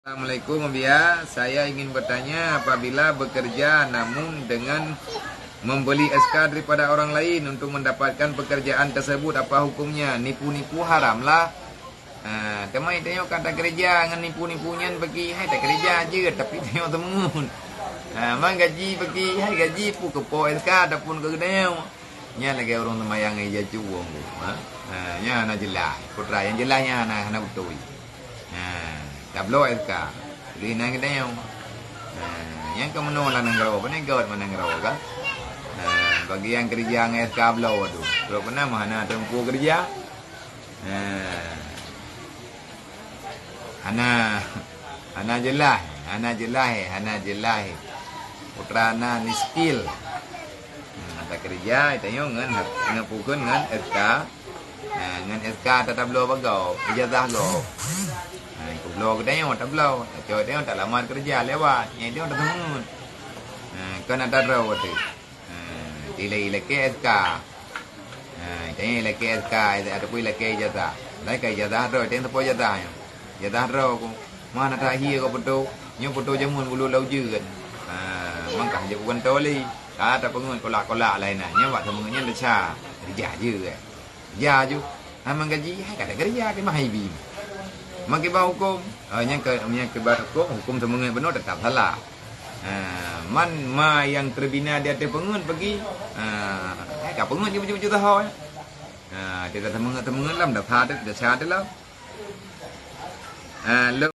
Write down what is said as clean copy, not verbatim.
Assalamualaikum Mbia, saya ingin bertanya apabila bekerja namun dengan membeli SK daripada orang lain untuk mendapatkan pekerjaan tersebut, apa hukumnya? Nipu-nipu haram lah. Temai tengok kata kerja dengan nipu-nipunya bagi hai tak kerja je tapi tengok temun. Mang gaji bagi hai gaji pu ke po SK ataupun ke gedau. Nya lagi orang temayang aja cuwong. Nya na jelas. Putra yang jelasnya na betul. Tablo SK Li nang kedai yang ke mana lah negara apa ni gawat mana negara kan bagi yang kerja ng SK belau tu kalau pernah mana tempuh kerja ana jelas putra ana ni skill ada kerja itu ngan pukul ngan SK ngan SK tetap belau bagau ijazah lo Kublo kedai orang tak belau, cakap dia orang tak lamar kerja lewat, yang dia orang tak temun. Kan ada raw tu, ilai SK, tanya ilai SK, ada pun ilai ijazah, lagi ijazah raw, dia tak boleh ijazah raw ko, mana tak hia ko betul, nyu betul jamun bulu lau je kan, mangkah je bukan toli, tak pengun kolak lain nak, nyu buat temunnya lecah, kerja je kan, kerja je, amang gaji, hai kata kerja ke mahibi. Makin bau hukum, yang ke hukum semuanya benar tetap salah. Man ma yang terbina di atas pengun pergi, kau pengun je macam tahu. Dia dah temungan lam dah ada dah ada lah.